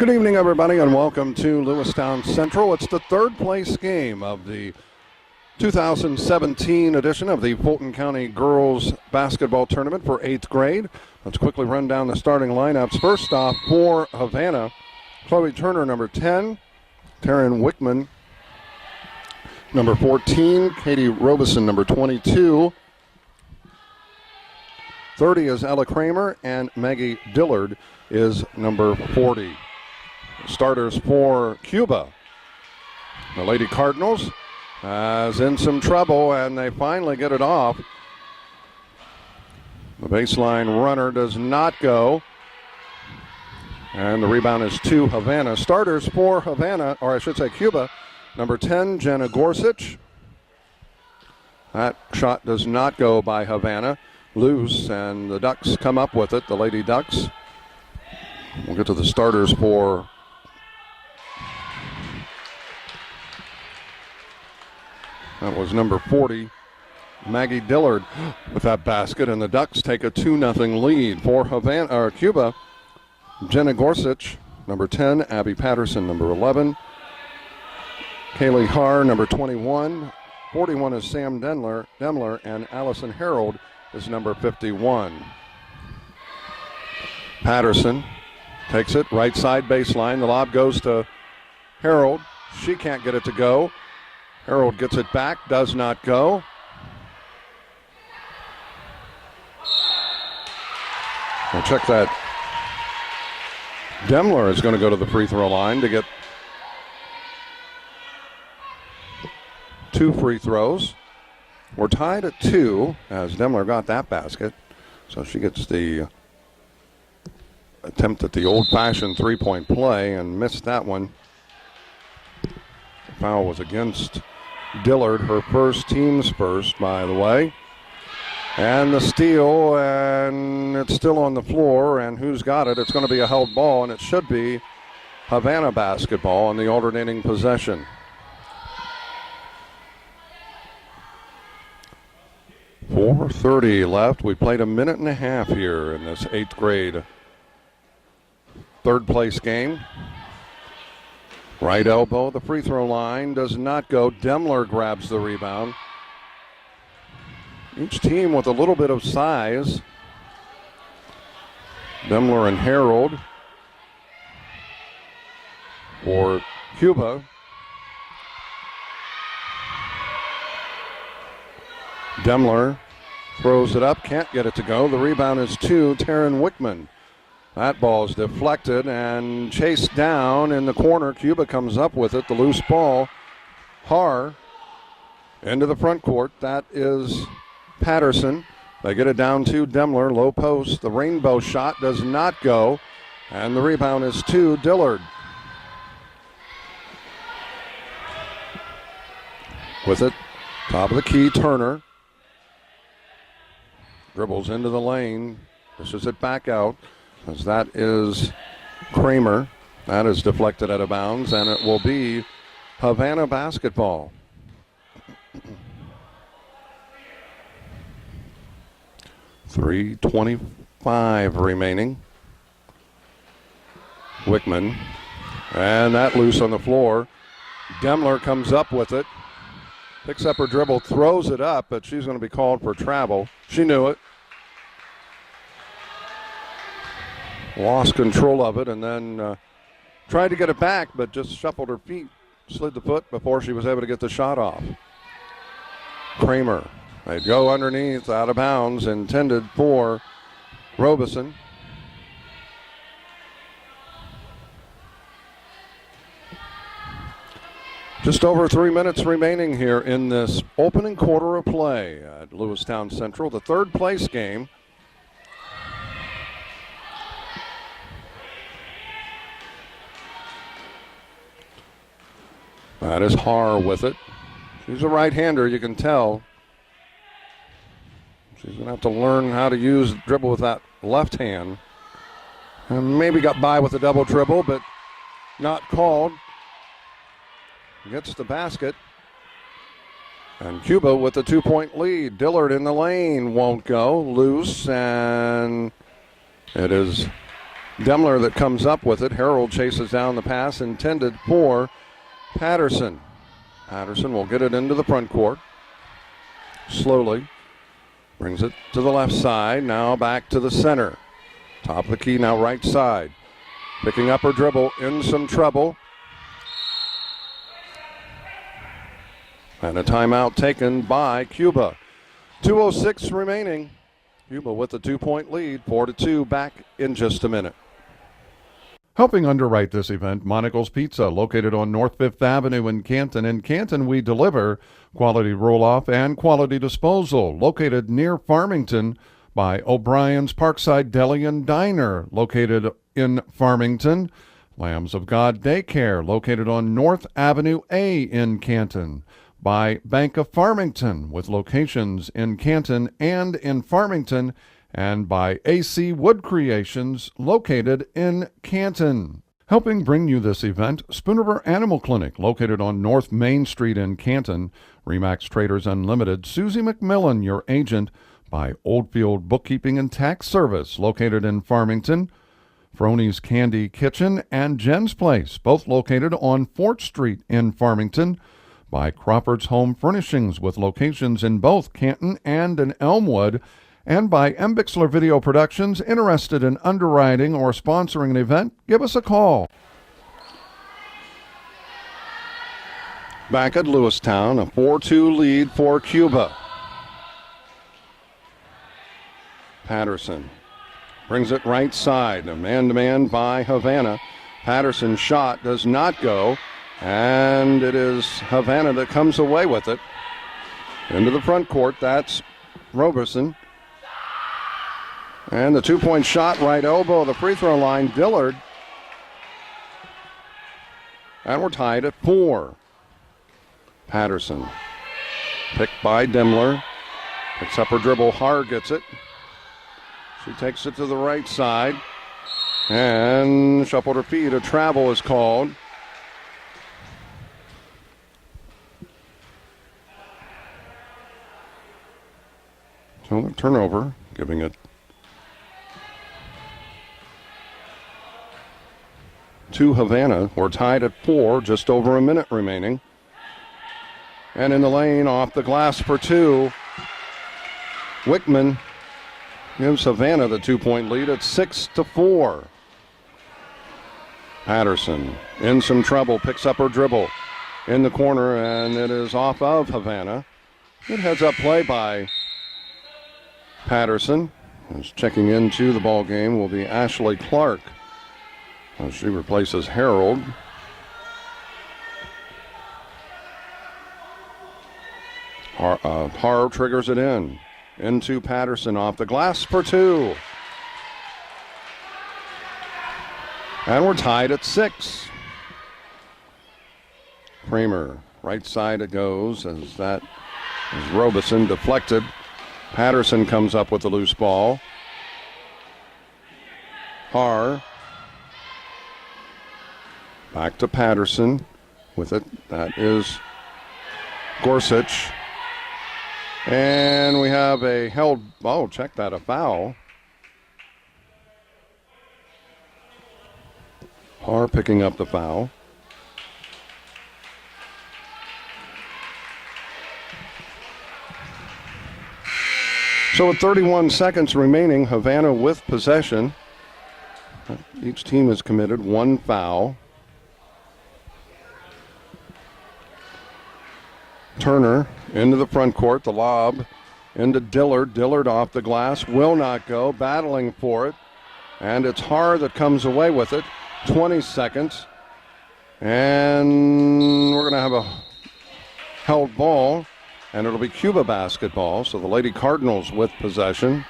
Good evening, everybody, and welcome to Lewistown Central. It's the third place game of the 2017 edition of the Fulton County Girls Basketball Tournament for 8th grade. Let's quickly run down the starting lineups. First off, for Havana, Chloe Turner, number 10, Taryn Wickman, number 14, Katie Robeson, number 22, 30 is Ella Kramer, and Maggie Dillard is number 40. Starters for Cuba, the Lady Cardinals, is in some trouble, and they finally get it off. The baseline runner does not go, and the rebound is to Havana. Starters for Havana, or I should say Cuba, number 10, Jenna Gorsuch. That shot does not go by Havana. Loose, and the Ducks come up with it, the Lady Ducks. We'll get to the starters for that was number 40, Maggie Dillard with that basket, and the Ducks take a 2-0 lead. For Cuba, Jenna Gorsuch, number 10, Abby Patterson, number 11, Kaylee Haar, number 21, 41 is Sam Demler, and Allison Harold is number 51. Patterson takes it, right side baseline. The lob goes to Harold. She can't get it to go. Harold gets it back, does not go. Now check that. Demler is going to go to the free throw line to get 2 free throws. We're tied at 2 as Demler got that basket. So she gets the attempt at the old-fashioned three-point play and missed that one. The foul was against Dillard, her first, team's first, by the way. And the steal, and it's still on the floor, and who's got it? It's going to be a held ball, and it should be Havana basketball on the alternating possession. .4:30 left. We played a minute and a half here in this 8th grade third place game. Right elbow, the free throw line does not go. Demler grabs the rebound. Each team with a little bit of size. Demler and Harold for Cuba. Demler throws it up, can't get it to go. The rebound is to Taryn Wickman. That ball is deflected and chased down in the corner. Cuba comes up with it, the loose ball. Haar into the front court. That is Patterson. They get it down to Demler, low post. The rainbow shot does not go, and the rebound is to Dillard. With it, top of the key, Turner. Dribbles into the lane, pushes it back out, as that is Kramer. That is deflected out of bounds, and it will be Havana basketball. .325 remaining. Wickman, and that loose on the floor. Demler comes up with it. Picks up her dribble, throws it up, but she's going to be called for travel. She knew it. Lost control of it and then tried to get it back, but just shuffled her feet, slid the foot before she was able to get the shot off. Kramer, they go underneath, out of bounds, intended for Robeson. Just over 3 minutes remaining here in this opening quarter of play at Lewistown Central, the third place game. That is Haar with it. She's a right-hander, you can tell. She's going to have to learn how to use dribble with that left hand. And maybe got by with a double dribble, but not called. Gets the basket. And Cuba with a 2-point lead. Dillard in the lane, won't go. Loose, and it is Demler that comes up with it. Harold chases down the pass intended for Patterson. Patterson will get it into the front court. Slowly brings it to the left side. Now back to the center. Top of the key now right side. Picking up her dribble, in some trouble. And a timeout taken by Cuba. 2:06 remaining. Cuba with a 2-point lead, 4-2, back in just a minute. Helping underwrite this event, Monocle's Pizza, located on North 5th Avenue in Canton. In Canton, we deliver quality roll-off and quality disposal, located near Farmington by O'Brien's Parkside Deli and Diner, located in Farmington. Lambs of God Daycare, located on North Avenue A in Canton. By Bank of Farmington, with locations in Canton and in Farmington, and by AC Wood Creations, located in Canton. Helping bring you this event, Spoon River Animal Clinic, located on North Main Street in Canton. Remax Traders Unlimited, Susie McMillan, your agent. By Oldfield Bookkeeping and Tax Service, located in Farmington. Froni's Candy Kitchen and Jen's Place, both located on Fort Street in Farmington. By Crawford's Home Furnishings, with locations in both Canton and in Elmwood. And by Bixler Video Productions. Interested in underwriting or sponsoring an event? Give us a call. Back at Lewistown, a 4-2 lead for Cuba. Patterson brings it right side. A man-to-man by Havana. Patterson's shot does not go. And it is Havana that comes away with it. Into the front court, that's Roberson. And the 2-point shot, right elbow, the free throw line, Dillard. And we're tied at 4. Patterson, picked by Demler. Picks up her dribble, Har gets it. She takes it to the right side. And shuffled her feet, a travel is called. So the turnover, giving it to Havana. We're tied at 4, just over a minute remaining. And in the lane, off the glass for 2. Wickman gives Havana the 2-point lead at 6-4. Patterson in some trouble, picks up her dribble in the corner, and it is off of Havana. Good heads-up play by Patterson. Is checking into the ball game will be Ashley Clark. She replaces Harold. Har triggers it into Patterson off the glass for 2. And we're tied at 6. Kramer, right side it goes as that is Robeson deflected. Patterson comes up with the loose ball. Har. Back to Patterson with it. That is Gorsuch. And we have a held, check that, a foul. Har picking up the foul. So with 31 seconds remaining, Havana with possession. Each team has committed 1 foul. Turner into the front court, the lob into Dillard. Dillard off the glass, will not go, battling for it. And it's Har that comes away with it. 20 seconds. And we're going to have a held ball. And it'll be Cuba basketball, so the Lady Cardinals with possession.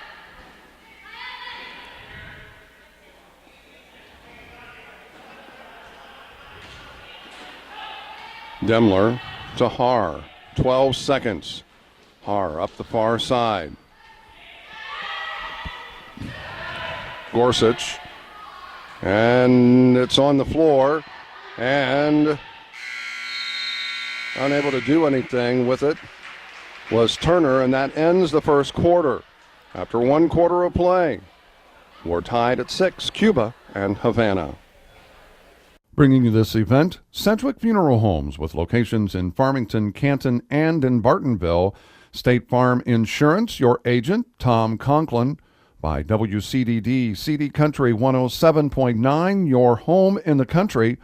Demler to Har. 12 seconds. Har up the far side. Gorsuch. And it's on the floor. And unable to do anything with it was Turner, and that ends the first quarter. After 1 quarter of play, We're tied at 6, Cuba and Havana. Bringing you this event, Sedgwick Funeral Homes with locations in Farmington, Canton, and in Bartonville. State Farm Insurance, your agent, Tom Conklin. By WCDD, CD Country 107.9, your home in the country.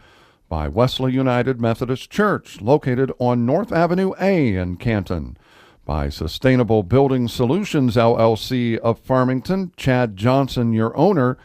By Wesley United Methodist Church, located on North Avenue A in Canton. By Sustainable Building Solutions, LLC of Farmington, Chad Johnson, your owner.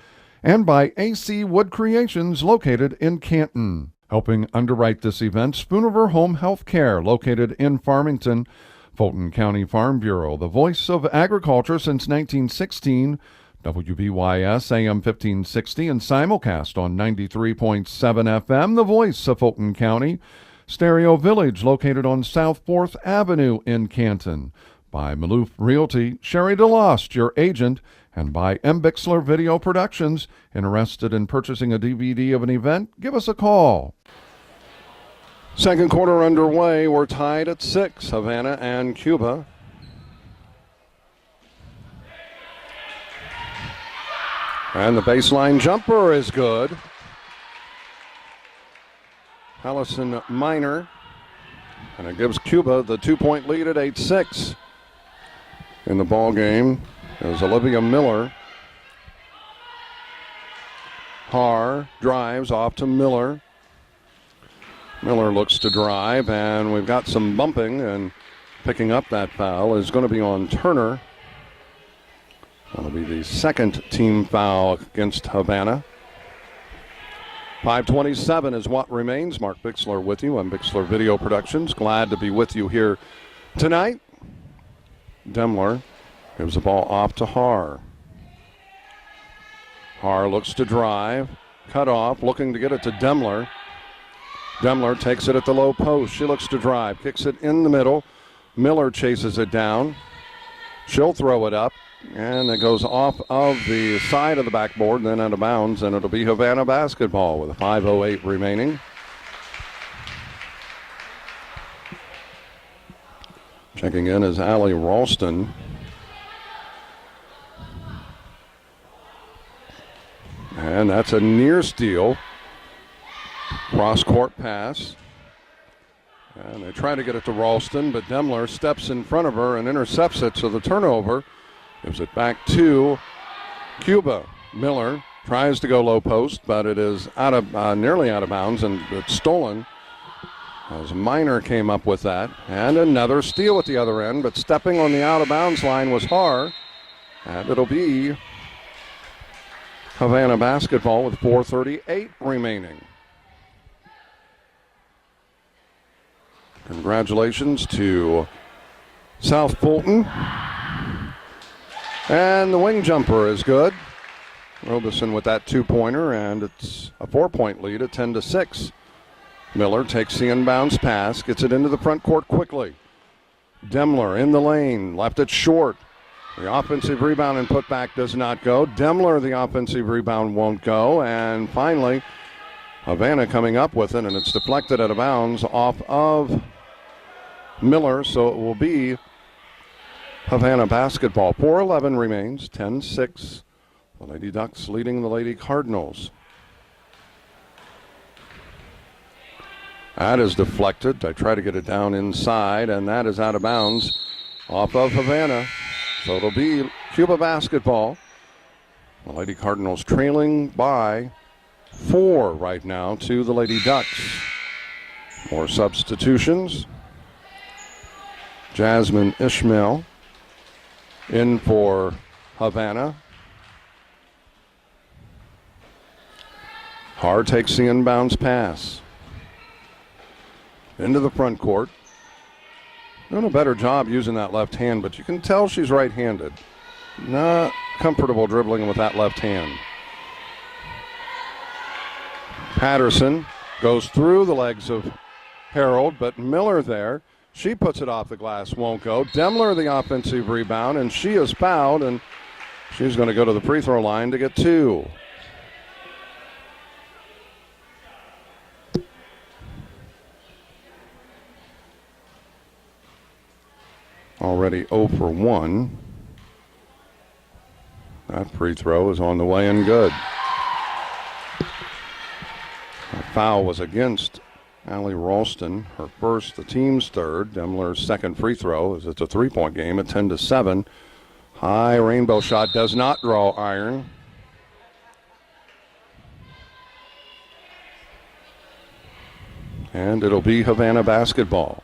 And by AC Wood Creations, located in Canton. Helping underwrite this event, Spooniver Home Health Care, located in Farmington. Fulton County Farm Bureau, the voice of agriculture since 1916. WBYS AM 1560 and simulcast on 93.7 FM, the voice of Fulton County. Stereo Village, located on South 4th Avenue in Canton. By Maloof Realty, Sherry DeLost, your agent. And by M. Bixler Video Productions. Interested in purchasing a DVD of an event? Give us a call. Second quarter underway. We're tied at 6, Havana and Cuba. And the baseline jumper is good. Allison Minor. And it gives Cuba the 2-point lead at 8-6. In the ball game is Olivia Miller. Haar drives off to Miller. Miller looks to drive, and we've got some bumping, and picking up that foul is going to be on Turner. That'll be the second team foul against Havana. 5:27 is what remains. Mark Bixler with you on Bixler Video Productions. Glad to be with you here tonight. Demler gives the ball off to Haar. Haar looks to drive. Cut off, looking to get it to Demler. Demler takes it at the low post. She looks to drive, kicks it in the middle. Miller chases it down. She'll throw it up, and it goes off of the side of the backboard and then out of bounds, and it'll be Havana basketball with a 5:08 remaining. Checking in is Allie Ralston. And that's a near steal. Cross-court pass. And they try to get it to Ralston, but Demler steps in front of her and intercepts it, so the turnover gives it back to Cuba. Miller tries to go low post, but it is out of nearly out of bounds, and it's stolen. As Minor came up with that. And another steal at the other end, but stepping on the out-of-bounds line was Haar. And it'll be Havana basketball with 4:38 remaining. Congratulations to South Fulton. And the wing jumper is good. Robeson with that two-pointer, and it's a 4-point lead at 10-6. Miller takes the inbounds pass, gets it into the front court quickly. Demler in the lane, left it short. The offensive rebound and putback does not go. Demler, the offensive rebound, won't go. And finally, Havana coming up with it, and it's deflected out of bounds off of Miller, so it will be Havana basketball. 4:11 remains, 10-6. The Lady Ducks leading the Lady Cardinals. That is deflected. They try to get it down inside, and that is out of bounds off of Havana. So it'll be Cuba basketball. The Lady Cardinals trailing by 4 right now to the Lady Ducks. More substitutions. Jasmine Ishmael in for Havana. Haar takes the inbounds pass. Into the front court. Doing a better job using that left hand, but you can tell she's right-handed. Not comfortable dribbling with that left hand. Patterson goes through the legs of Harold, but Miller there. She puts it off the glass, won't go. Demler the offensive rebound, and she is fouled, and she's going to go to the free throw line to get 2. Already 0 for 1. That free throw is on the way and good. That foul was against Allie Ralston, her first, the team's third. Demler's second free throw, as it's a three-point game at 10-7. High rainbow shot does not draw iron. And it'll be Havana basketball.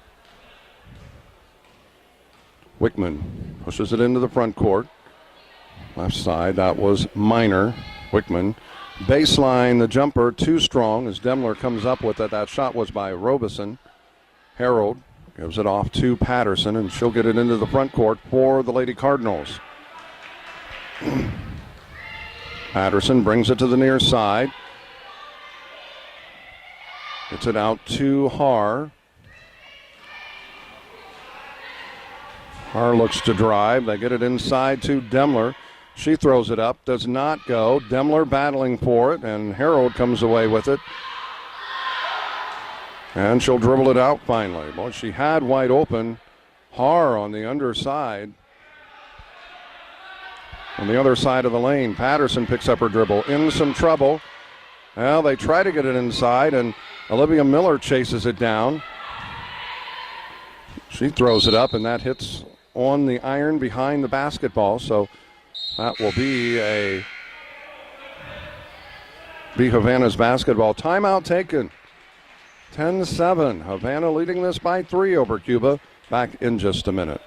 Wickman pushes it into the front court. Left side, that was Minor. Wickman. Baseline, the jumper, too strong as Demler comes up with it. That shot was by Robeson. Harold gives it off to Patterson, and she'll get it into the front court for the Lady Cardinals. Patterson brings it to the near side. Gets it out to Haar. Haar looks to drive. They get it inside to Demler. She throws it up, does not go. Demler battling for it, and Harold comes away with it. And she'll dribble it out finally. Well, she had wide open Haar on the underside. On the other side of the lane, Patterson picks up her dribble. In some trouble. Well, they try to get it inside, and Olivia Miller chases it down. She throws it up, and that hits on the iron behind the basketball, so that will be Havana's basketball. Timeout taken. 10-7. Havana leading this by 3 over Cuba. Back in just a minute.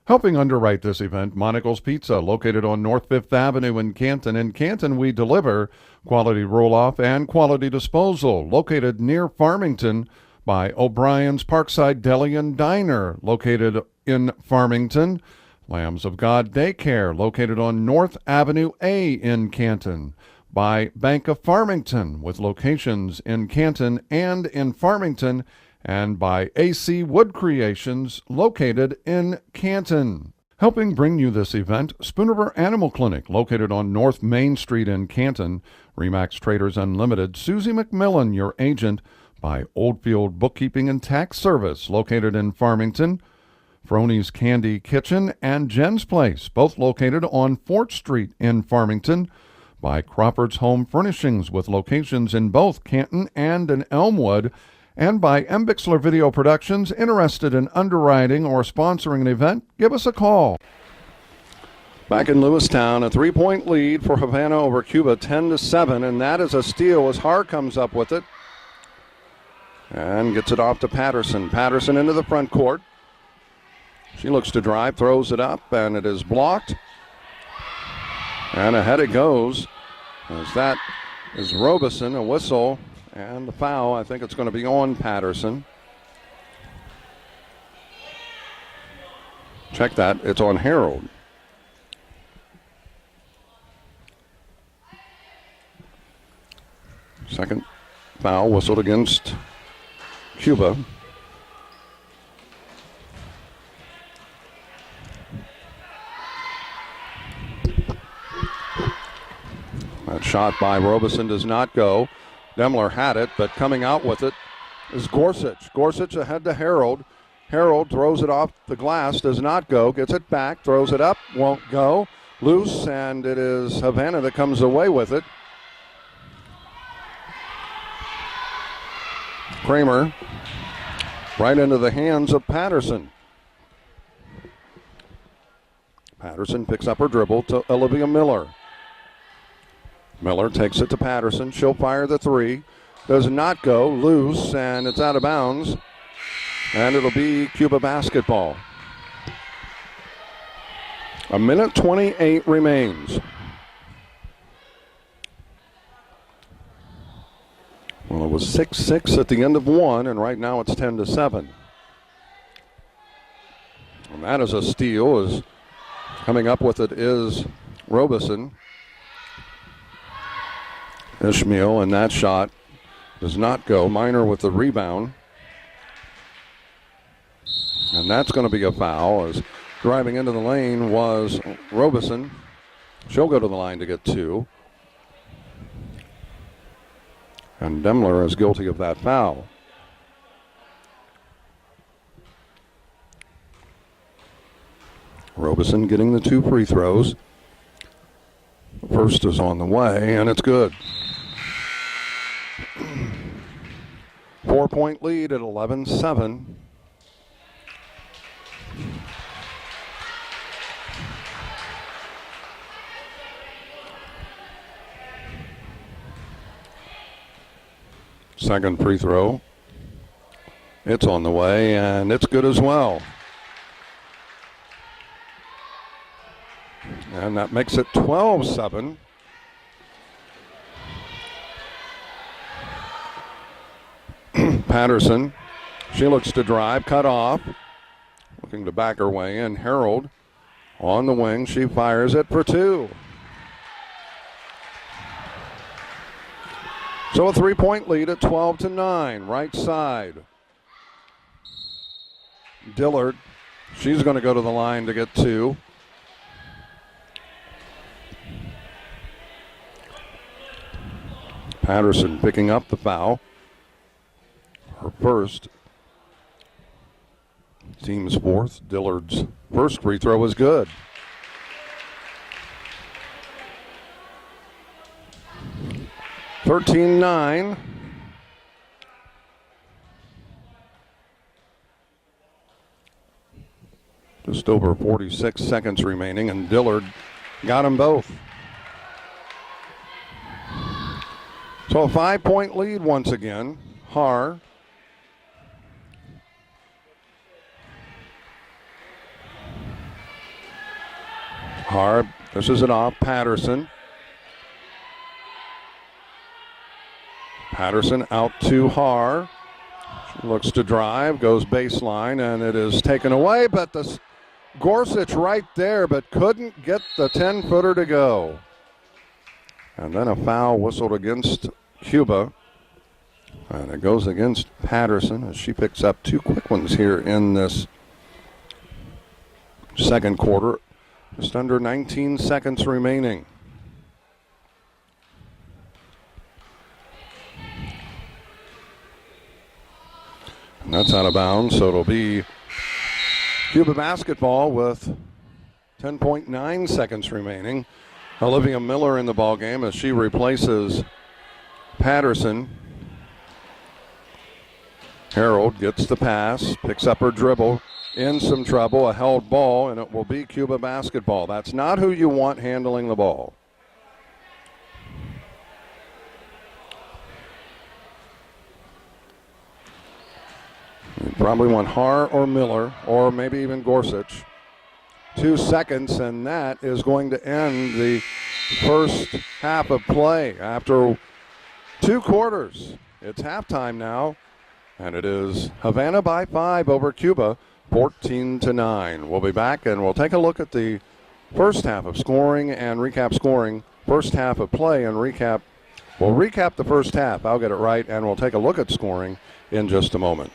Helping underwrite this event, Monical's Pizza, located on North 5th Avenue in Canton. In Canton, we deliver quality roll-off and quality disposal. Located near Farmington by O'Brien's Parkside Deli and Diner, located in Farmington. Lambs of God Daycare, located on North Avenue A in Canton. By Bank of Farmington, with locations in Canton and in Farmington. And by AC Wood Creations, located in Canton. Helping bring you this event, Spoon River Animal Clinic, located on North Main Street in Canton. Remax Traders Unlimited, Susie McMillan, your agent. By Oldfield Bookkeeping and Tax Service, located in Farmington. Froni's Candy Kitchen and Jen's Place, both located on 4th Street in Farmington. By Crawford's Home Furnishings, with locations in both Canton and in Elmwood. And by Bixler Video Productions. Interested in underwriting or sponsoring an event? Give us a call. Back in Lewistown, a 3-point lead for Havana over Cuba, 10-7, and that is a steal as Haar comes up with it. And gets it off to Patterson. Patterson into the front court. She looks to drive, throws it up, and it is blocked. And ahead it goes. As that is Robeson, a whistle, and the foul. I think it's going to be on Patterson. Check that. It's on Harold. Second foul whistled against Cuba. That shot by Robeson does not go. Demler had it, but coming out with it is Gorsuch. Gorsuch ahead to Harold. Harold throws it off the glass, does not go, gets it back, throws it up, won't go. Loose, and it is Havana that comes away with it. Kramer right into the hands of Patterson. Patterson picks up her dribble to Olivia Miller. Miller takes it to Patterson. She'll fire the three. Does not go. Loose, and it's out of bounds. And it'll be Cuba basketball. 1:28 remains. Well, it was 6-6 at the end of one, and right now it's 10-7. And that is a steal. As coming up with it is Robeson. Ishmael, and that shot does not go. Minor with the rebound. And that's going to be a foul, as driving into the lane was Robeson. She'll go to the line to get two. And Demler is guilty of that foul. Robeson getting the two free throws. First is on the way, and it's good. 4-point lead at 11-7. Second free throw. It's on the way, and it's good as well. And that makes it 12-7. Patterson, she looks to drive, cut off. Looking to back her way in. Harold on the wing. She fires it for two. So a 3-point lead at 12-9. Right side. Dillard, she's going to go to the line to get two. Patterson picking up the foul. Her first. Team's fourth. Dillard's first free throw was good. (13-9). Just over 46 seconds remaining, and Dillard got them both. So a 5-point lead once again. Har. This is it off. Patterson. Patterson out to Har. She looks to drive, goes baseline, and it is taken away, but the Gorsuch right there, but couldn't get the 10-footer to go. And then a foul whistled against Cuba. And it goes against Patterson as she picks up two quick ones here in this second quarter. Just under 19 seconds remaining. And that's out of bounds, so it'll be Cuba basketball with 10.9 seconds remaining. Olivia Miller in the ballgame as she replaces Patterson. Harold gets the pass, picks up her dribble, in some trouble, a held ball, and it will be Cuba basketball. That's not who you want handling the ball. You probably want Har or Miller, or maybe even Gorsuch. 2 seconds, and that is going to end the first half of play. After 2 quarters, it's halftime now, and it is Havana by 5 over Cuba, 14-9. We'll be back, and we'll take a look at the first half of scoring and recap scoring, first half of play and recap. We'll recap the first half, I'll get it right, and we'll take a look at scoring in just a moment.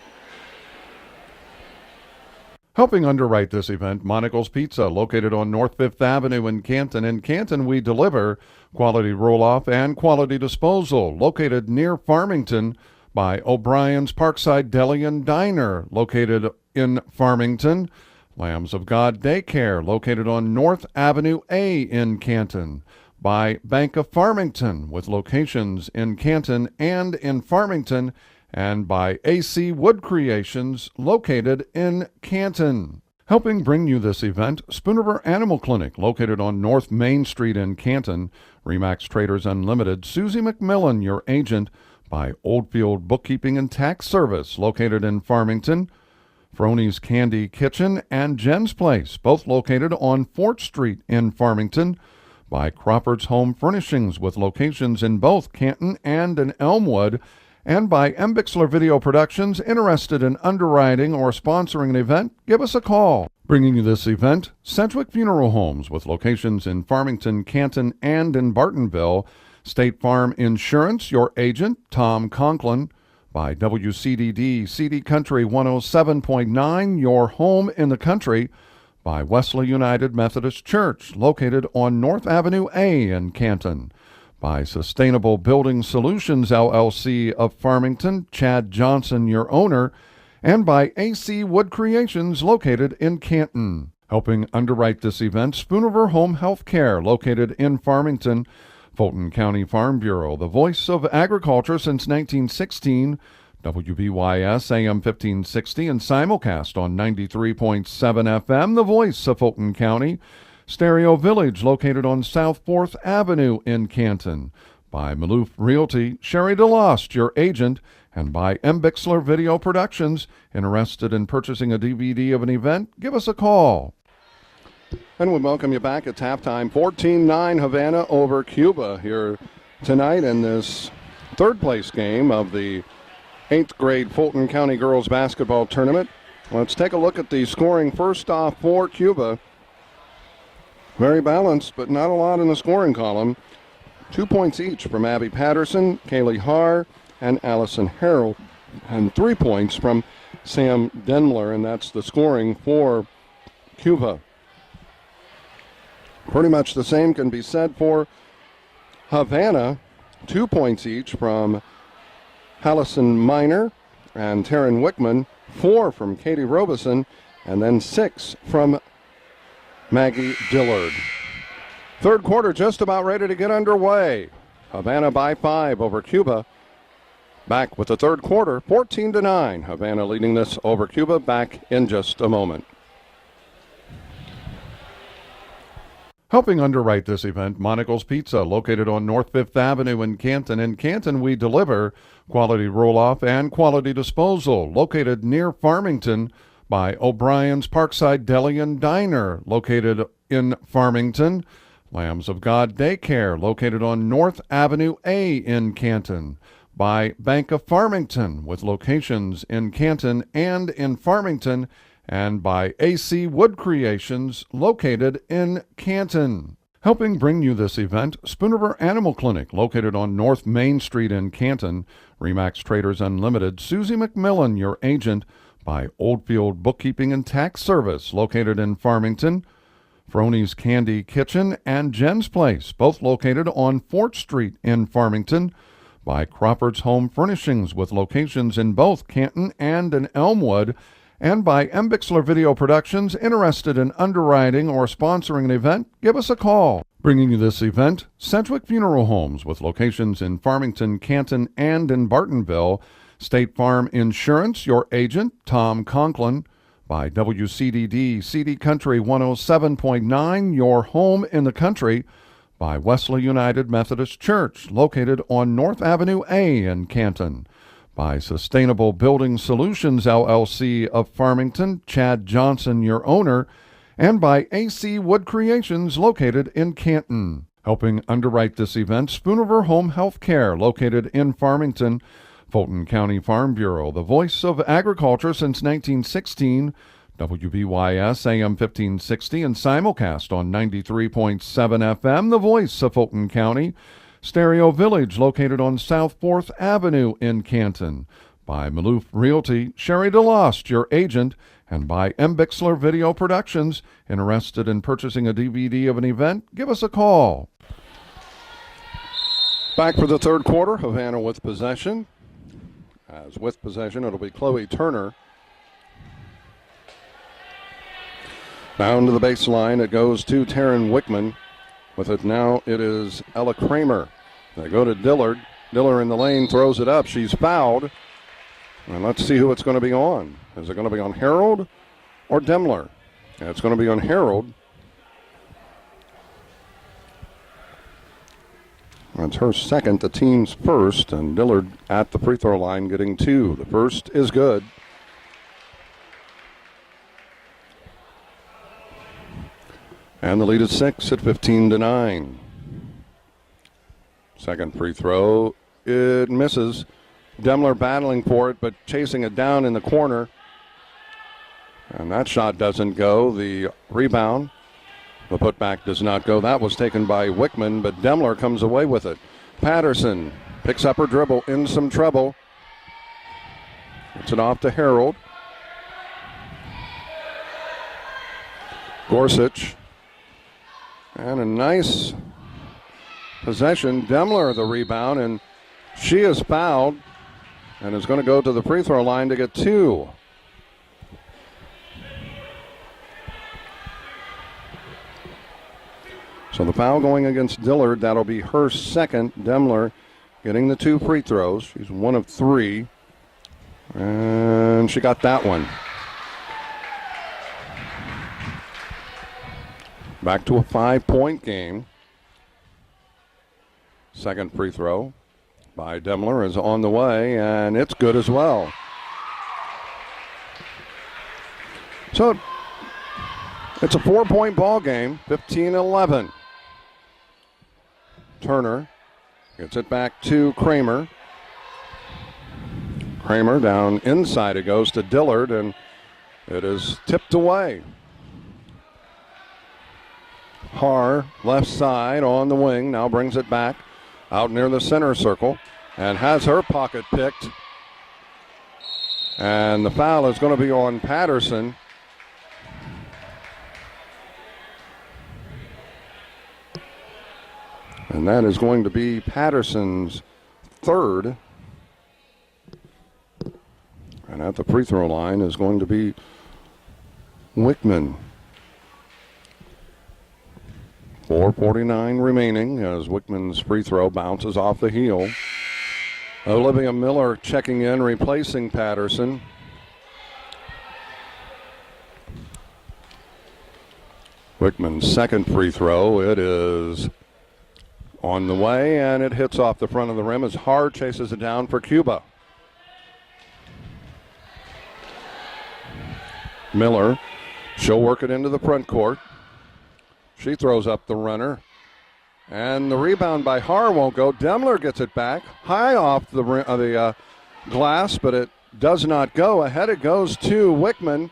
Helping underwrite this event, Monical's Pizza, located on North 5th Avenue in Canton. In Canton, we deliver quality roll-off and quality disposal. Located near Farmington by O'Brien's Parkside Deli and Diner, located in Farmington. Lambs of God Daycare, located on North Avenue A in Canton. By Bank of Farmington, with locations in Canton and in Farmington. And by AC Wood Creations, located in Canton. Helping bring you this event, Spoon River Animal Clinic, located on North Main Street in Canton. Remax Traders Unlimited, Susie McMillan, your agent. By Oldfield Bookkeeping and Tax Service, located in Farmington. Froni's Candy Kitchen and Jen's Place, both located on Fort Street in Farmington. By Crawford's Home Furnishings, with locations in both Canton and in Elmwood. And by Bixler Video Productions. Interested in underwriting or sponsoring an event? Give us a call. Bringing you this event, Sedgwick Funeral Homes, with locations in Farmington, Canton, and in Bartonville. State Farm Insurance, your agent, Tom Conklin. By WCDD, CD Country 107.9, your home in the country. By Wesley United Methodist Church, located on North Avenue A in Canton. By Sustainable Building Solutions, LLC of Farmington, Chad Johnson, your owner. And by AC Wood Creations, located in Canton. Helping underwrite this event, Spooniver Home Health Care, located in Farmington, Fulton County Farm Bureau, the voice of agriculture since 1916, WBYS AM 1560 and simulcast on 93.7 FM, the voice of Fulton County. Stereo Village, located on South 4th Avenue in Canton. By Maloof Realty, Sherry DeLost, your agent, and by M. Bixler Video Productions. Interested in purchasing a DVD of an event? Give us a call. And we welcome you back at halftime. 14-9 Havana over Cuba here tonight in this third place game of the 8th grade Fulton County Girls Basketball Tournament. Let's take a look at the scoring. First off for Cuba. Very balanced, but not a lot in the scoring column. 2 points each from Abby Patterson, Kaylee Haar, and Allison Harold, and 3 points from Sam Denmler, and that's the scoring for Cuba. Pretty much the same can be said for Havana. 2 points each from Allison Miner and Taryn Wickman, 4 from Katie Robeson, and then 6 from Maggie Dillard. Third quarter just about ready to get underway. Havana by 5 over Cuba. Back with the third quarter, 14-9. Havana leading this over Cuba. Back in just a moment. Helping underwrite this event, Monical's Pizza, located on North 5th Avenue in Canton. In Canton, we deliver quality roll-off and quality disposal. Located near Farmington by O'Brien's Parkside Deli and Diner, located in Farmington. Lambs of God Daycare, located on North Avenue A in Canton. By Bank of Farmington, with locations in Canton and in Farmington. And by AC Wood Creations, located in Canton. Helping bring you this event, Spooniver Animal Clinic, located on North Main Street in Canton. Remax Traders Unlimited, Susie McMillan, your agent. By Oldfield Bookkeeping and Tax Service, located in Farmington. Froni's Candy Kitchen and Jen's Place, both located on Fort Street in Farmington. By Crawford's Home Furnishings, with locations in both Canton and in Elmwood. And by M. Bixler Video Productions. Interested in underwriting or sponsoring an event? Give us a call. Bringing you this event, Sedgwick Funeral Homes, with locations in Farmington, Canton, and in Bartonville. State Farm Insurance, your agent, Tom Conklin. By WCDD, CD Country 107.9, your home in the country. By Wesley United Methodist Church, located on North Avenue A in Canton. By Sustainable Building Solutions, LLC of Farmington, Chad Johnson, your owner. And by AC Wood Creations, located in Canton. Helping underwrite this event, Spooniver Home Health Care, located in Farmington, Fulton County Farm Bureau, the voice of agriculture since 1916, WBYS AM 1560 and simulcast on 93.7 FM, the voice of Fulton County. Stereo Village, located on South 4th Avenue in Canton. By Maloof Realty, Sherry DeLost, your agent, and by M. Bixler Video Productions. Interested in purchasing a DVD of an event? Give us a call. Back for the third quarter, Havana with possession. As with possession, it'll be Chloe Turner. Down to the baseline, it goes to Taryn Wickman. With it now, it is Ella Kramer. They go to Dillard. Dillard in the lane, throws it up. She's fouled. And let's see who it's going to be on. Is it going to be on Harold or Demler? Yeah, it's going to be on Harold. That's her second, the team's first, and Dillard at the free throw line getting 2. The first is good. And the lead is 6 at 15-9. Second free throw, it misses. Demler battling for it, but chasing it down in the corner. And that shot doesn't go. The rebound, the putback does not go. That was taken by Wickman, but Demler comes away with it. Patterson picks up her dribble, in some trouble. Gets it off to Harold. Gorsuch. And a nice possession. Demler the rebound, and she is fouled and is going to go to the free throw line to get 2. So the foul going against Dillard, that'll be her second. Demler getting the 2 free throws. She's 1 of 3. And she got that one. Back to a 5-point game. Second free throw by Demler is on the way, and it's good as well. So it's a 4-point ball game, 15-11. Turner gets it back to Kramer. Kramer down inside. It goes to Dillard, and it is tipped away. Haar, left side on the wing, now brings it back out near the center circle and has her pocket picked. And the foul is going to be on Patterson. And that is going to be Patterson's third. And at the free throw line is going to be Wickman. 4:49 remaining as Wickman's free throw bounces off the heel. Olivia Miller checking in, replacing Patterson. Wickman's second free throw, it is on the way, and it hits off the front of the rim as Hard chases it down for Cuba. Miller, she'll work it into the front court. She throws up the runner, and the rebound by Har won't go. Demler gets it back, high off the glass, but it does not go. Ahead it goes to Wickman,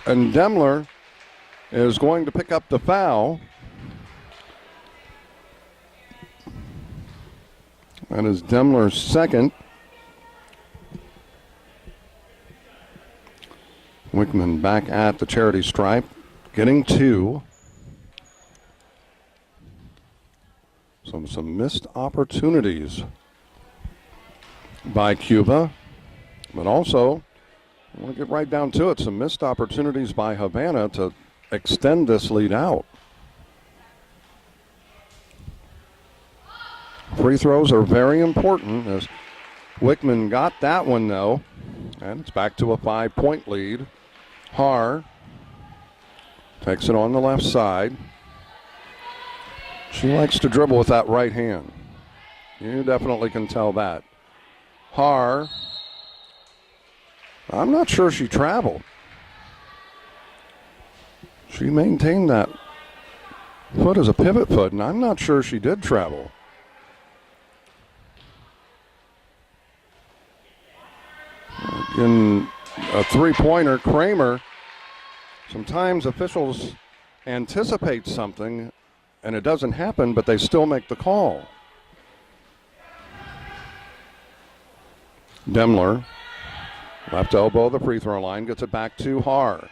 and Demler is going to pick up the foul. That is Demler's second. Wickman back at the charity stripe, getting 2. Some missed opportunities by Cuba, but also, I want to get right down to it, some missed opportunities by Havana to extend this lead out. Free throws are very important as Wickman got that one though, and it's back to a 5-point lead. Har takes it on the left side. She likes to dribble with that right hand. You definitely can tell that. Har, I'm not sure she traveled. She maintained that foot as a pivot foot, and I'm not sure she did travel. In a three-pointer, Kramer, sometimes officials anticipate something and it doesn't happen, but they still make the call. Demler, left elbow of the free throw line, gets it back to Har.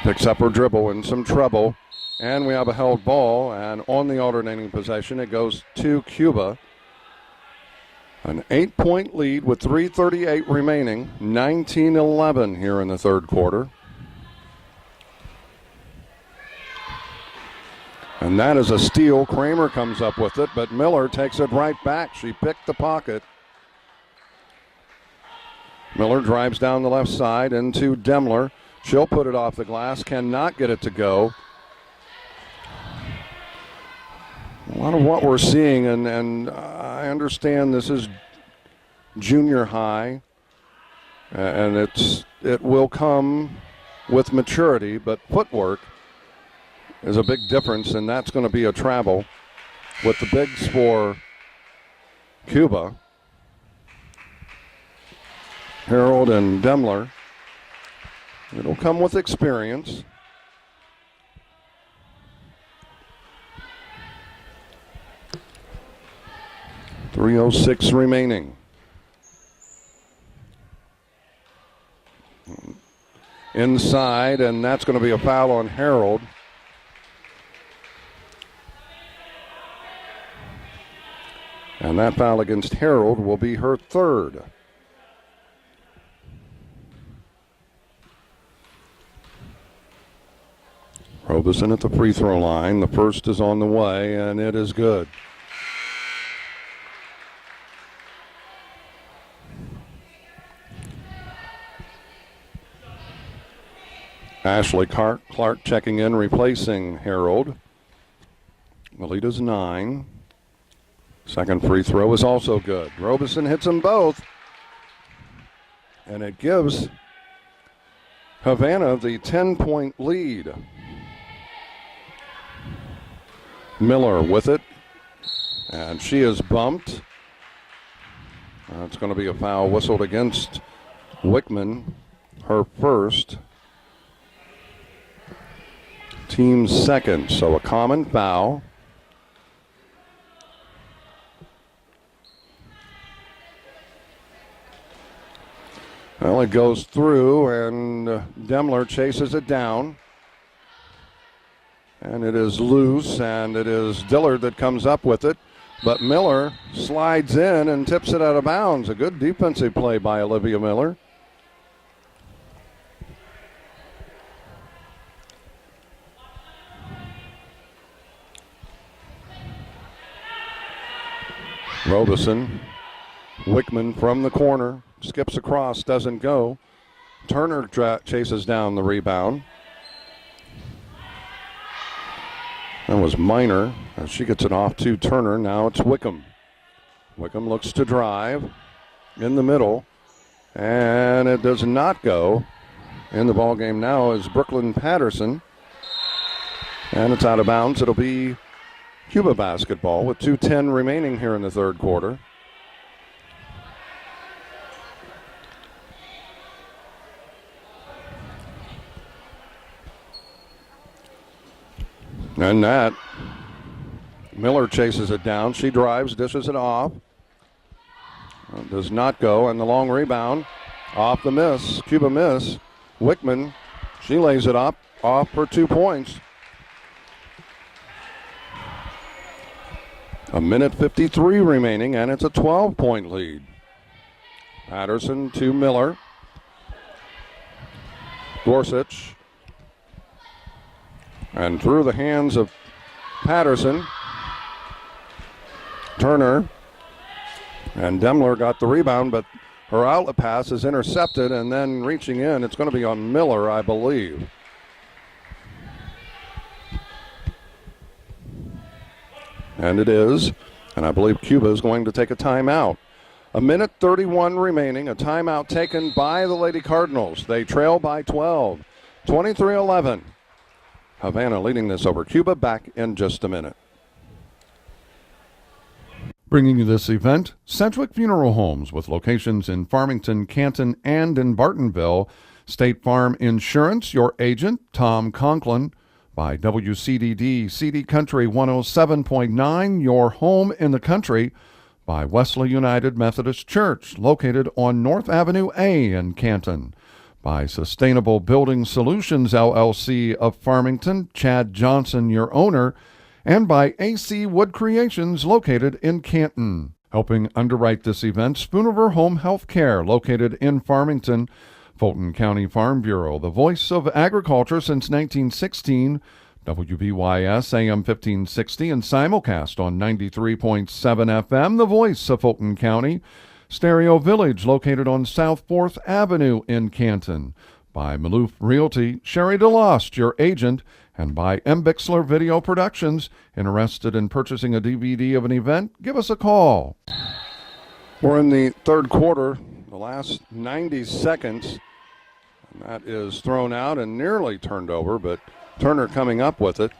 Picks up her dribble in some trouble, and we have a held ball, and on the alternating possession, it goes to Cuba. An 8-point lead with 3:38 remaining, 19-11 here in the third quarter. And that is a steal. Kramer comes up with it, but Miller takes it right back. She picked the pocket. Miller drives down the left side into Demler. She'll put it off the glass, cannot get it to go. A lot of what we're seeing, and I understand this is junior high, and it will come with maturity, but footwork is a big difference, and that's going to be a travel with the bigs for Cuba. Harold and Demler. It'll come with experience. .306 remaining. Inside, and that's going to be a foul on Harold. And that foul against Harold will be her third. Robeson at the free throw line. The first is on the way, and it is good. Ashley Clark checking in, replacing Harold. The lead is 9. Second free throw is also good. Robeson hits them both. And it gives Havana the 10-point lead. Miller with it. And she is bumped. It's going to be a foul whistled against Wickman, her first. Team's second, so a common foul. Well, it goes through, and Demler chases it down. And it is loose, and it is Dillard that comes up with it. But Miller slides in and tips it out of bounds. A good defensive play by Olivia Miller. Robeson, Wickman from the corner, skips across, doesn't go. Turner chases down the rebound. That was Minor. She gets it off to Turner. Now it's Wickham. Wickham looks to drive in the middle, and it does not go. In the ballgame now is Brooklyn Patterson, and it's out of bounds. It'll be Cuba basketball with 2:10 remaining here in the third quarter. And that, Miller chases it down. She drives, dishes it off. Does not go, and the long rebound off the miss. Cuba miss. Wickman, she lays it up, off for 2 points. 1:53 remaining, and it's a 12-point lead. Patterson to Miller. Gorsuch. And through the hands of Patterson. Turner. And Demler got the rebound, but her outlet pass is intercepted, and then reaching in, it's going to be on Miller, I believe. And it is, and I believe Cuba is going to take a timeout. 1:31 remaining, a timeout taken by the Lady Cardinals. They trail by 12, 23-11. Havana leading this over Cuba. Back in just a minute. Bringing you this event, Sedgwick Funeral Homes with locations in Farmington, Canton, and in Bartonville. State Farm Insurance, your agent, Tom Conklin. By WCDD, CD Country 107.9, your home in the country. By Wesley United Methodist Church, located on North Avenue A in Canton. By Sustainable Building Solutions, LLC of Farmington, Chad Johnson, your owner. And by AC Wood Creations, located in Canton. Helping underwrite this event, Spooniver Home Health Care, located in Farmington. Fulton County Farm Bureau, the voice of agriculture since 1916. WBYS AM 1560 and simulcast on 93.7 FM, the voice of Fulton County. Stereo Village, located on South 4th Avenue in Canton. By Maloof Realty, Sherry DeLost, your agent. And by M. Bixler Video Productions. Interested in purchasing a DVD of an event? Give us a call. We're in the third quarter, the last 90 seconds. And that is thrown out and nearly turned over, but Turner coming up with it.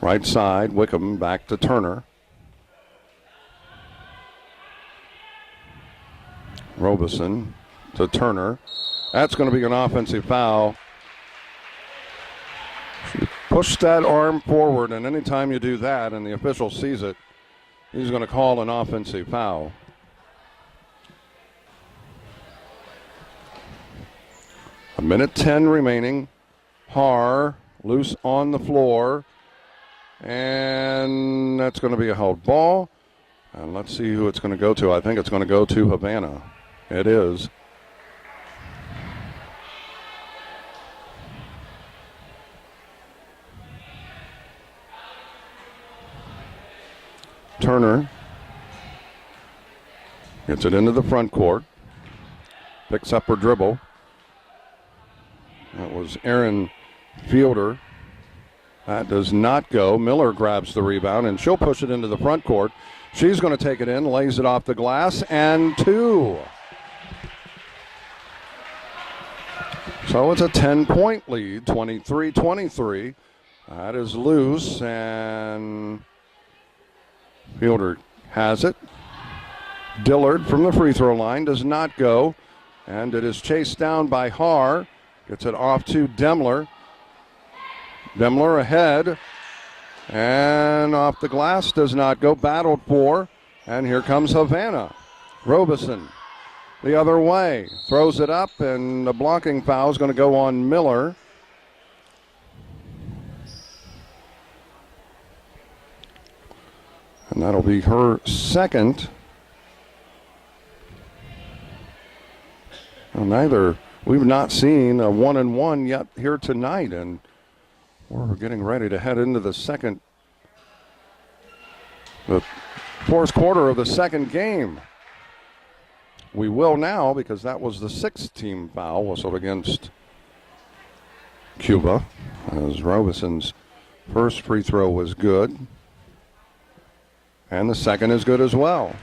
Right side, Wickham back to Turner. Robeson to Turner. That's going to be an offensive foul. She pushed that arm forward, and anytime you do that and the official sees it, he's going to call an offensive foul. A minute 10 remaining. Haar loose on the floor, and that's going to be a held ball. And let's see who it's going to go to. I think it's going to go to Havana. It is. Turner gets it into the front court. Picks up her dribble. That was Aaron Fielder. That does not go. Miller grabs the rebound, and she'll push it into the front court. She's going to take it in, lays it off the glass, and 2. So it's a 10-point lead, 23-23. That is loose, and Fielder has it. Dillard from the free throw line does not go, and it is chased down by Haar. Gets it off to Demler. Demler ahead, and off the glass, does not go. Battled for, and here comes Havana. Robeson the other way, throws it up, and the blocking foul is going to go on Miller. And that'll be her second. Well, we've not seen a 1-and-1 yet here tonight, and we're getting ready to head into the fourth quarter of the second game. We will now, because that was the 6th team foul whistled against Cuba, as Robeson's first free throw was good, and the second is good as well.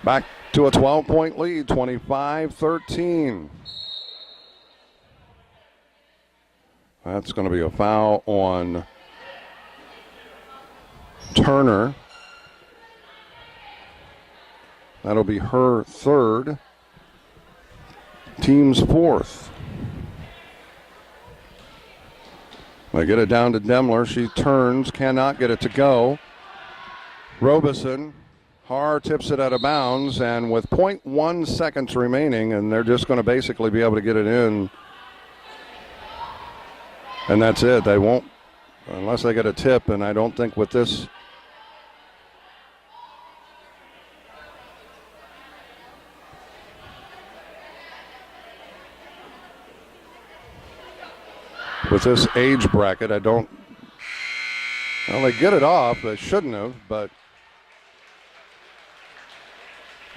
Back to a 12-point lead, 25-13. That's going to be a foul on Turner. That'll be her third, team's fourth. They get it down to Demler. She turns, cannot get it to go. Robeson, Haar tips it out of bounds, and with 0.1 seconds remaining, and they're just going to basically be able to get it in. And that's it. They won't, unless they get a tip, and I don't think with this. With this age bracket, I don't. Well, they get it off. They shouldn't have, but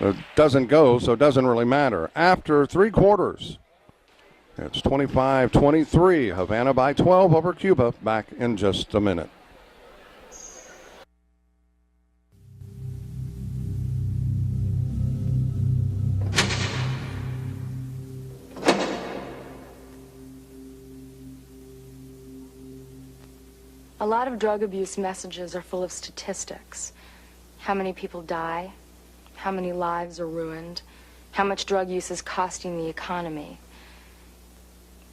it doesn't go, so it doesn't really matter. After 3 quarters, it's 25-23. Havana by 12 over Cuba. Back in just a minute. A lot of drug abuse messages are full of statistics. How many people die, how many lives are ruined, how much drug use is costing the economy.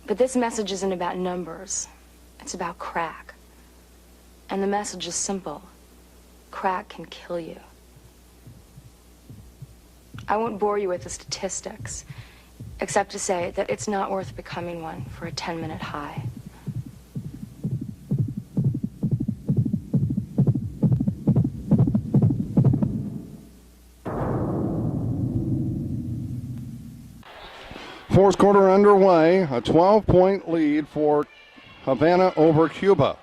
But this message isn't about numbers. It's about crack. And the message is simple. Crack can kill you. I won't bore you with the statistics, except to say that it's not worth becoming one for a 10-minute high. Fourth quarter underway, a 12-point lead for Havana over Cuba.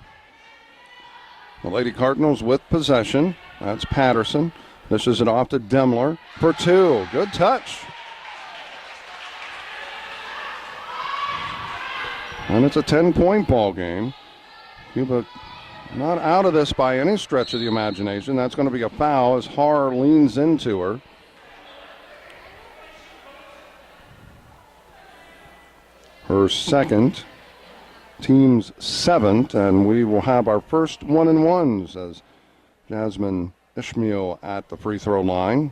The Lady Cardinals with possession. That's Patterson. Dishes it off to Demler for 2. Good touch. And it's a 10-point ball game. Cuba not out of this by any stretch of the imagination. That's going to be a foul as Haar leans into her. Her second, team's 7th, and we will have our first 1-and-1s as Jasmine Ishmael at the free throw line.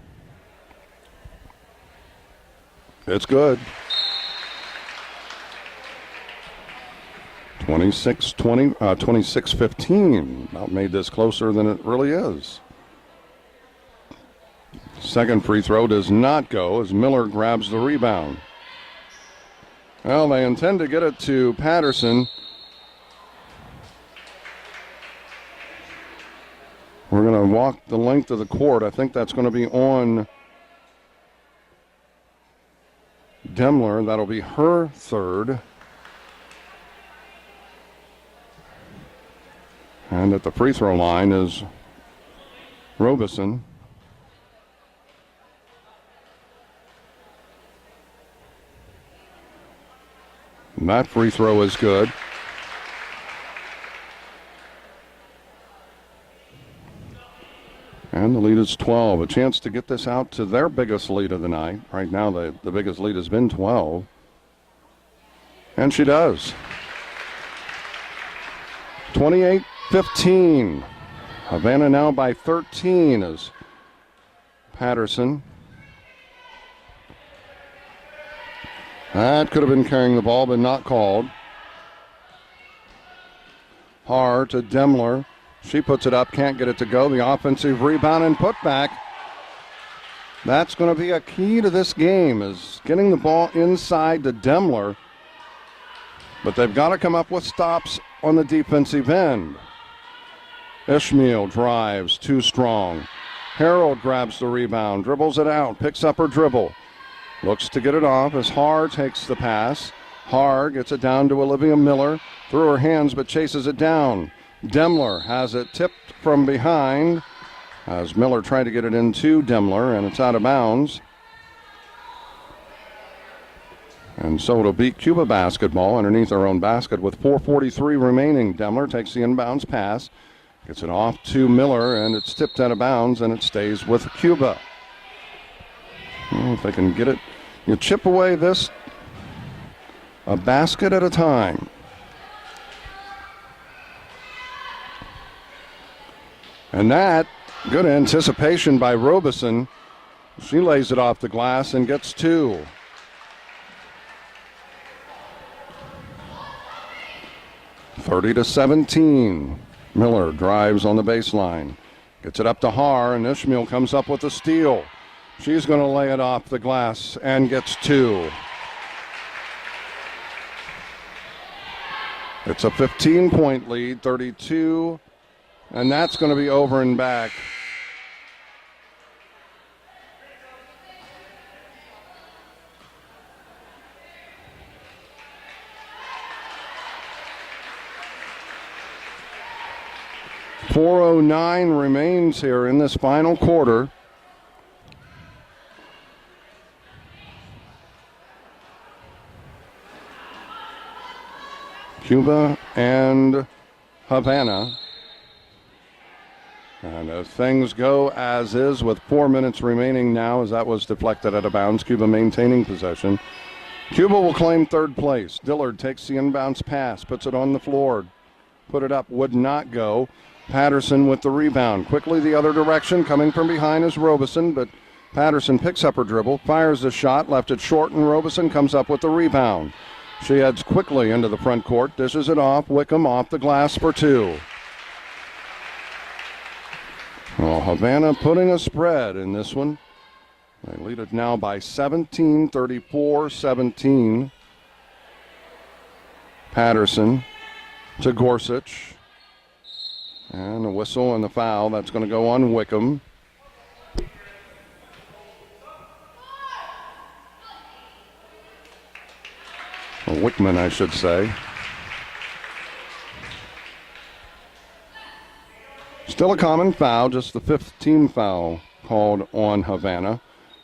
It's good. 26-15. About made this closer than it really is. Second free throw does not go as Miller grabs the rebound. Well, they intend to get it to Patterson. We're going to walk the length of the court. I think that's going to be on Demler. That'll be her third. And at the free throw line is Robeson. And that free throw is good. And the lead is 12. A chance to get this out to their biggest lead of the night. Right now, the biggest lead has been 12. And she does. 28-15. Havana now by 13 as Patterson. That could have been carrying the ball, but not called. Haar to Demler. She puts it up, can't get it to go. The offensive rebound and putback. That's going to be a key to this game, is getting the ball inside to Demler. But they've got to come up with stops on the defensive end. Ishmael drives, too strong. Harold grabs the rebound, dribbles it out, picks up her dribble. Looks to get it off as Haar takes the pass. Haar gets it down to Olivia Miller. Through her hands, but chases it down. Demler has it tipped from behind as Miller tried to get it into Demler, and it's out of bounds. And so it'll beat Cuba basketball underneath their own basket with 4:43 remaining. Demler takes the inbounds pass, gets it off to Miller, and it's tipped out of bounds, and it stays with Cuba. Well, if they can get it, you chip away this a basket at a time. And that, good anticipation by Robeson. She lays it off the glass and gets two. (30-17). Miller drives on the baseline. Gets it up to Haar, and Ishmael comes up with a steal. She's going to lay it off the glass and gets two. It's a 15-point lead, 32. And that's going to be over and back. .409 remains here in this final quarter. Cuba and Havana. And as things go as is with 4 minutes remaining now, as that was deflected out of bounds, Cuba maintaining possession. Cuba will claim third place. Dillard takes the inbounds pass, puts it on the floor. Put it up, would not go. Patterson with the rebound. Quickly the other direction, coming from behind is Robeson, but Patterson picks up her dribble, fires the shot, left it short, and Robeson comes up with the rebound. She heads quickly into the front court, dishes it off. Wickham off the glass for two. Well, Havana putting a spread in this one. They lead it now by 17, 34-17. Patterson to Gorsuch. And a whistle and the foul. That's going to go on Wickham. Or Wickman, I should say. Still a common foul, just the fifth team foul called on Havana.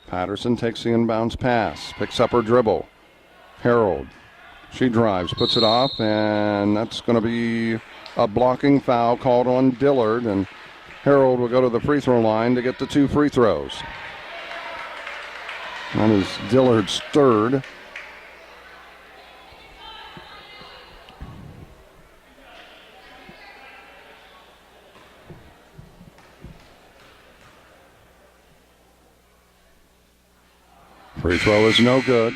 Patterson takes the inbounds pass, picks up her dribble. Harold, she drives, puts it off, and that's going to be a blocking foul called on Dillard, and Harold will go to the free throw line to get the two free throws. That is Dillard's third. Free throw is no good.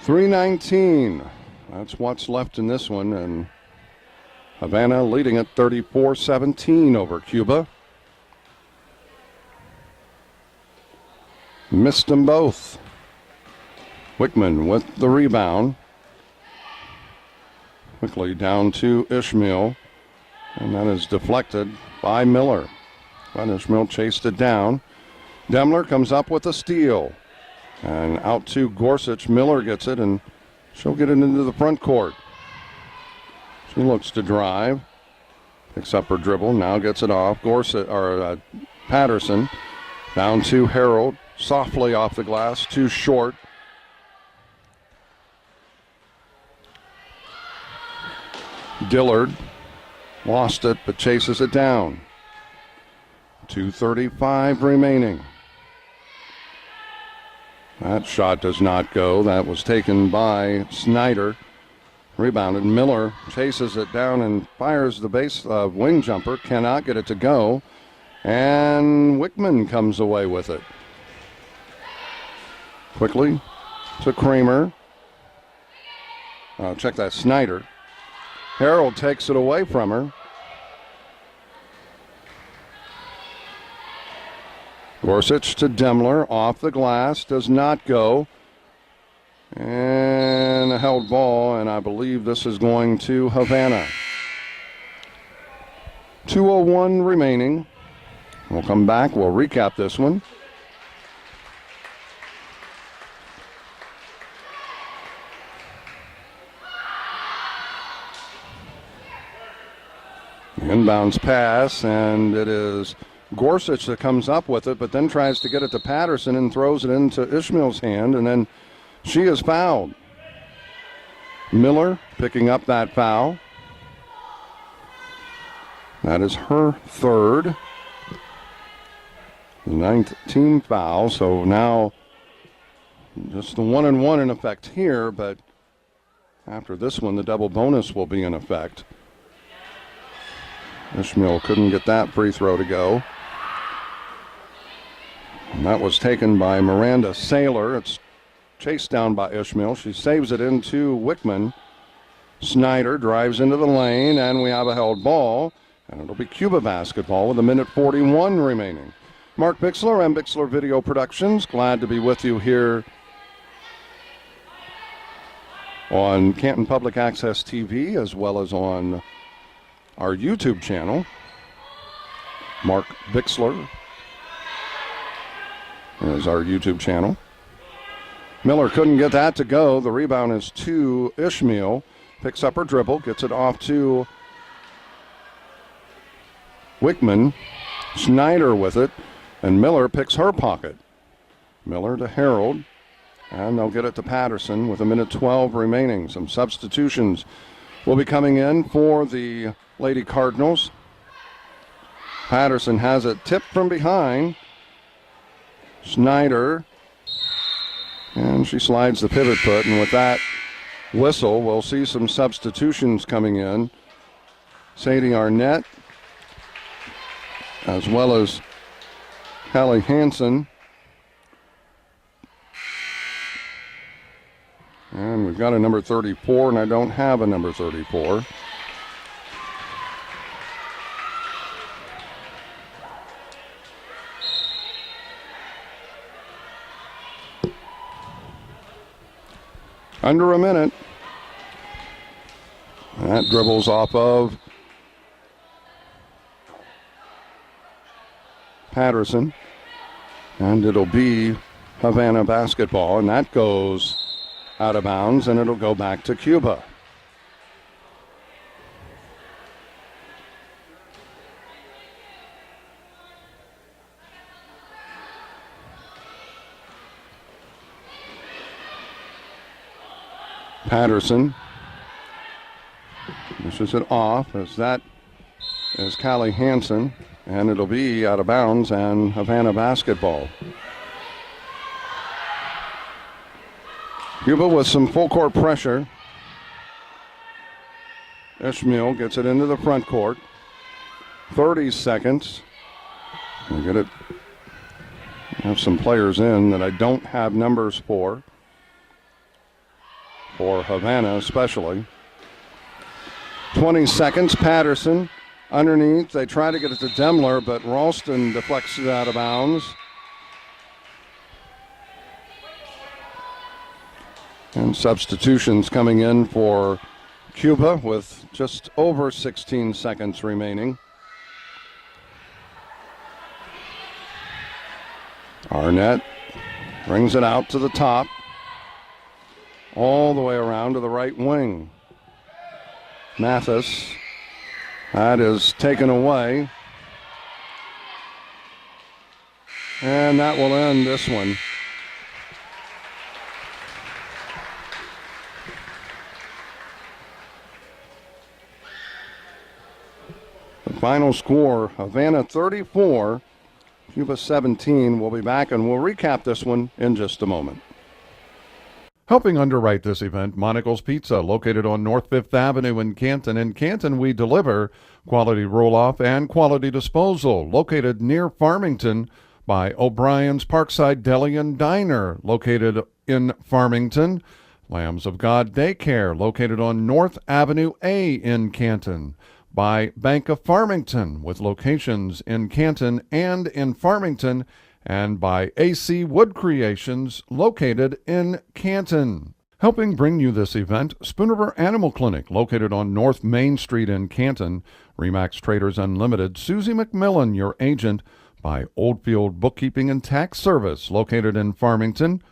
3:19. That's what's left in this one, and Havana leading at 34-17 over Cuba. Missed them both. Wickman with the rebound. Quickly down to Ishmael, and that is deflected by Miller. But Ishmael chased it down. Demler comes up with a steal. And out to Gorsuch. Miller gets it, and she'll get it into the front court. She looks to drive. Picks up her dribble, now gets it off. Patterson down to Harold, softly off the glass, too short. Dillard lost it, but chases it down. 2:35 remaining. That shot does not go. That was taken by Snyder. Rebounded. Miller chases it down and fires the base wing jumper. Cannot get it to go. And Wickman comes away with it. Quickly to Kramer. Check that, Snyder. Harold takes it away from her. Gorsuch to Demler, off the glass, does not go. And a held ball, and I believe this is going to Havana. 2:01 remaining. We'll come back, we'll recap this one. Inbounds pass, and it is Gorsuch that comes up with it, but then tries to get it to Patterson and throws it into Ishmael's hand, and then she is fouled. Miller picking up that foul. That is her third. The 9th team foul, so now just the 1-and-1 in effect here, but after this one, the double bonus will be in effect. Ishmael couldn't get that free throw to go. And that was taken by Miranda Saylor. It's chased down by Ishmael. She saves it into Wickman. Snyder drives into the lane, and we have a held ball. And it'll be Cuba basketball with 1:41 remaining. Mark Bixler and Bixler Video Productions. Glad to be with you here on Canton Public Access TV as well as on our YouTube channel. Mark Bixler is our YouTube channel. Miller couldn't get that to go. The rebound is to Ishmael. Picks up her dribble, gets it off to Wickman. Snyder with it, and Miller picks her pocket. Miller to Harold, and they'll get it to Patterson with 1:12 remaining. Some substitutions will be coming in for the Lady Cardinals. Patterson has it tipped from behind. Snyder, and she slides the pivot foot, and with that whistle, we'll see some substitutions coming in. Sadie Arnett, as well as Callie Hansen. And we've got a number 34, and I don't have a number 34. Under a minute. That dribbles off of Patterson. And it'll be Havana basketball. And that goes out of bounds, and it'll go back to Cuba. Patterson dishes it off as that is Callie Hansen, and it'll be out of bounds and Havana basketball. Cuba with some full court pressure. Ishmael gets it into the front court. 30 seconds. We get it. Have some players in that I don't have numbers for Havana especially. 20 seconds. Patterson underneath. They try to get it to Demler, but Ralston deflects it out of bounds. And substitutions coming in for Cuba with just over 16 seconds remaining. Arnett brings it out to the top, all the way around to the right wing. Mathis That is taken away. And that will end this one. The final score, Havana 34, Cuba 17. We'll be back and we'll recap this one in just a moment. Helping underwrite this event, Monical's Pizza, located on North 5th Avenue in Canton. In Canton, we deliver quality roll-off and quality disposal. Located near Farmington by O'Brien's Parkside Deli and Diner, located in Farmington. Lambs of God Daycare, located on North Avenue A in Canton. By Bank of Farmington, with locations in Canton and in Farmington. And by AC Wood Creations, located in Canton. Helping bring you this event, Spoon River Animal Clinic, located on North Main Street in Canton. Remax Traders Unlimited, Susie McMillan, your agent. By Oldfield Bookkeeping and Tax Service, located in Farmington.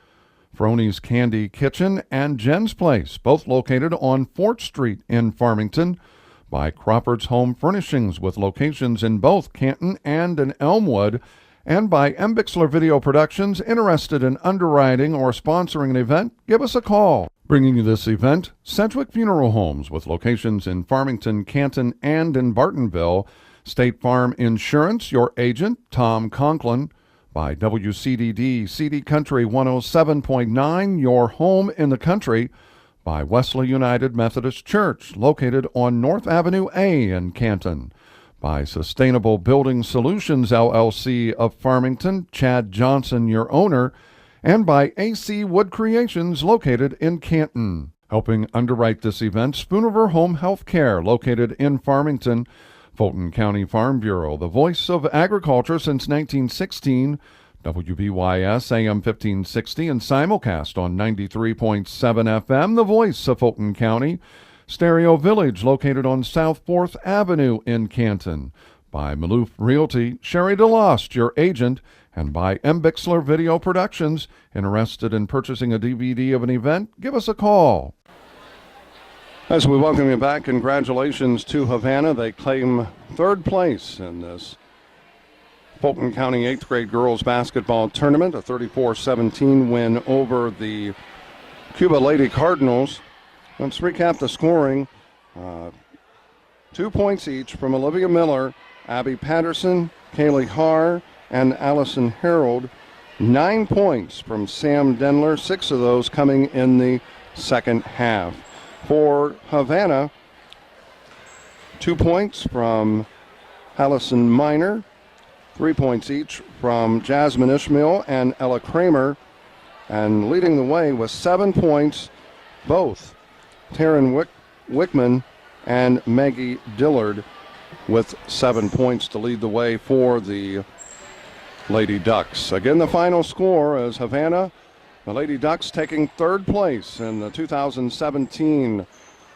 Froni's Candy Kitchen and Jen's Place, both located on Fort Street in Farmington. By Crawford's Home Furnishings, with locations in both Canton and in Elmwood. And by Bixler Video Productions. Interested in underwriting or sponsoring an event? Give us a call. Bringing you this event, Sedgwick Funeral Homes, with locations in Farmington, Canton, and in Bartonville. State Farm Insurance, your agent, Tom Conklin. By WCDD, CD Country 107.9, your home in the country. By Wesley United Methodist Church, located on North Avenue A in Canton. By Sustainable Building Solutions, LLC of Farmington, Chad Johnson, your owner. And by AC Wood Creations, located in Canton. Helping underwrite this event, Spoon River Home Health Care, located in Farmington. Fulton County Farm Bureau, the voice of agriculture since 1916. WBYS AM 1560 and simulcast on 93.7 FM, the voice of Fulton County. Stereo Village, located on South 4th Avenue in Canton. By Maloof Realty, Sherry DeLost, your agent. And by Bixler Video Productions. Interested in purchasing a DVD of an event? Give us a call. As we welcome you back, congratulations to Havana. They claim third place in this Fulton County 8th grade girls basketball tournament, a 34-17 win over the Cuba Lady Cardinals. Let's recap the scoring. 2 points each from Olivia Miller, Abby Patterson, Kaylee Haar, and Allison Harold. 9 points from Sam Denler, 6 of those coming in the second half. For Havana, 2 points from Allison Miner, 3 points each from Jasmine Ishmael and Ella Kramer, and leading the way with 7 points, both Taryn Wickman and Maggie Dillard with 7 points to lead the way for the Lady Ducks. Again, the final score is Havana, the Lady Ducks, taking third place in the 2017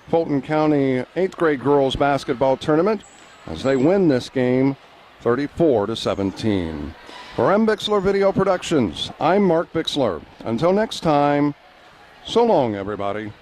Fulton County 8th grade girls basketball tournament as they win this game 34-17. For Bixler Video Productions, I'm Mark Bixler. Until next time, so long, everybody.